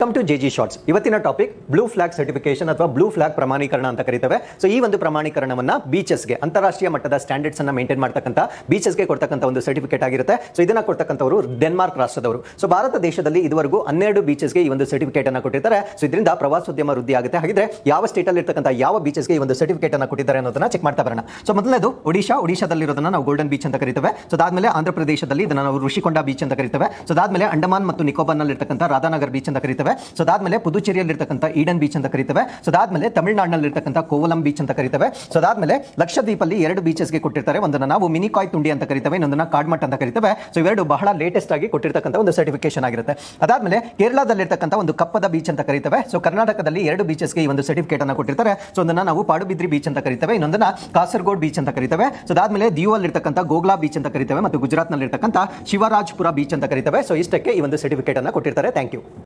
Come to JG shorts. ಇವತ್ತಿನ topic blue flag certification ಅಥವಾ blue flag ಪ್ರಮಾಣೀಕರಣ ಅಂತ ಕರೀತೇವೆ. ಸೊ ಈ ಒಂದು ಪ್ರಮಾಣೀಕರಣವನ್ನ ಬೀಚಸ್ಗೆ ಅಂತಾರಾಷ್ಟ್ರೀಯ ಮಟ್ಟದ ಸ್ಟ್ಯಾಂಡರ್ಡ್ಸ್ ಅನ್ನ ಮೇಂಟೈನ್ ಮಾಡ್ತಕ್ಕಂಥ ಬೀಚಸ್ಗೆ ಕೊಡ್ತಕ್ಕಂಥ ಒಂದು ಸರ್ಟಿಫಿಕೇಟ್ ಆಗಿರುತ್ತೆ. ಸೊ ಇದನ್ನ ಕೊಡ್ತಕ್ಕಂಥವರು ಡೆನ್ಮಾರ್ಕ್ ರಾಷ್ಟ್ರದವರು. ಸೊ ಭಾರತ ದೇಶದಲ್ಲಿ ಇದುವರೆಗೂ 12 ಬೀಚಸ್ಗೆ ಈ ಒಂದು ಸರ್ಟಿಫಿಕೇಟ್ ಅನ್ನ ಕೊಟ್ಟಿರ್ತಾರೆ. ಸೊ ಇದರಿಂದ ಪ್ರವಾಸೋದ್ಯಮ ವೃದ್ಧಿ ಆಗುತ್ತೆ. ಹಾಗಿದ್ರೆ ಯಾವ ಸ್ಟೇಟ್ ಅಲ್ಲಿ ಇರ್ತಕ್ಕಂಥ ಯಾವ ಬೀಚಸ್ಗೆ ಈ ಒಂದು ಸರ್ಟಿಫಿಕೇಟ್ ಅನ್ನ ಕೊಟ್ಟಿದ್ದಾರೆ ಅನ್ನೋದನ್ನ ಚೆಕ್ ಮಾಡ್ತಾ ಬರೋಣ. ಸೊ ಮೊದಲನೇದು ಒಡಿಶಾದಲ್ಲಿರೋದನ್ನ ನಾವು ಗೋಲ್ಡನ್ ಬೀಚ್ ಅಂತ ಕರೀತೇವೆ. ಸೊ ಅದಾದ್ಮೇಲೆ ಆಂಧ್ರ ಪ್ರದೇಶದಲ್ಲಿ ಇದನ್ನ ನಾವು ಋಷಿಕೊಂಡ ಬೀಚ್ ಅಂತ ಕರೀತೇವೆ. ಸೊ ಅದಾದ್ಮೇಲೆ ಅಂಡಮಾನ್ ಮತ್ತು ನಿಕೋಬಾರ್ ನಲ್ಲಿ ಇರ್ತಕ್ಕಂಥ ರಾಧಾನಗರ್ ಬೀಚ್ ಅಂತ ಕರೀತೇವೆ. ಸೊ ಅದಾದ್ಮೇಲೆ ಪುದುಚೇರಿಯಲ್ಲಿರ್ತಕ್ಕಂಥ ಈಡನ್ ಬೀಚ್ ಅಂತ ಕರೀತೇವೆ. ಸೊ ಅದಾದ್ಮೇಲೆ ತಮಿಳುನಾಡಿನಲ್ಲಿರ್ತಕ್ಕಂಥ ಕೋವಲಂ ಬೀಚ್ ಅಂತ ಕರೀತೇವೆ. ಸೊ ಅದಾದ್ಮೇಲೆ ಲಕ್ಷದ್ವೀಪಲ್ಲಿ 2 ಬೀಚಸ್ಗೆ ಕೊಟ್ಟಿರ್ತಾರೆ. ಒಂದನ್ನ ನಾವು ಮಿನಿಕಾಯ್ ತುಂಡಿ ಅಂತ ಕರೀತೇವೆ, ಇನ್ನೊಂದನ್ನ ಕಾಡ್ಮಟ್ ಅಂತ ಕರೀತೇವೆ. ಸೊ ಇವೆರಡು ಬಹಳ ಲೇಟೆಸ್ಟ್ ಆಗಿ ಕೊಟ್ಟಿರ್ತಕ್ಕಂಥ ಒಂದು ಸರ್ಟಿಫಿಕೇಶನ್ ಆಗಿರುತ್ತೆ. ಅದಾದ್ಮೇಲೆ ಕೇರಳದಲ್ಲಿರ್ತಕ್ಕಂಥ ಒಂದು ಕಪ್ಪದ ಬೀಚ್ ಅಂತ ಕರೀತೇವೆ. ಸೊ ಕರ್ನಾಟಕದಲ್ಲಿ 2 ಬೀಚಸ್ಗೆ ಈ ಒಂದು ಸರ್ಟಿಫಿಕೇಟ್ ಅನ್ನು ಕೊಟ್ಟಿರ್ತಾರೆ. ಸೊ ಒಂದನ್ನ ನಾವು ಪಾಡುಬಿದ್ರಿ ಬೀಚ್ ಅಂತ ಕರೀತೇವೆ, ಇನ್ನೊಂದನ್ನ ಕಾಸರಗೋಡ್ ಬೀಚ್ ಅಂತ ಕರೀತೇವೆ. ಸೊ ಅದಾದ್ಮೇಲೆ ದಿಯು ಅಲ್ಲಿರ್ತಕ್ಕಂಥ ಗೋಗ್ಲಾ ಬೀಚ್ ಅಂತ ಕರೀತೇವೆ ಮತ್ತು ಗುಜರಾತ್ ನಲ್ಲಿರ್ತಕ್ಕಂಥ ಶಿವರಾಜ್ಪುರ ಬೀಚ್ ಅಂತ ಕರೀತೇವೆ. ಸೊ ಇಷ್ಟಕ್ಕೆ ಈ ಒಂದು ಸರ್ಟಿಫಿಕೇಟ್ ಅನ್ನು ಕೊಟ್ಟಿರ್ತಾರೆ. Thank you.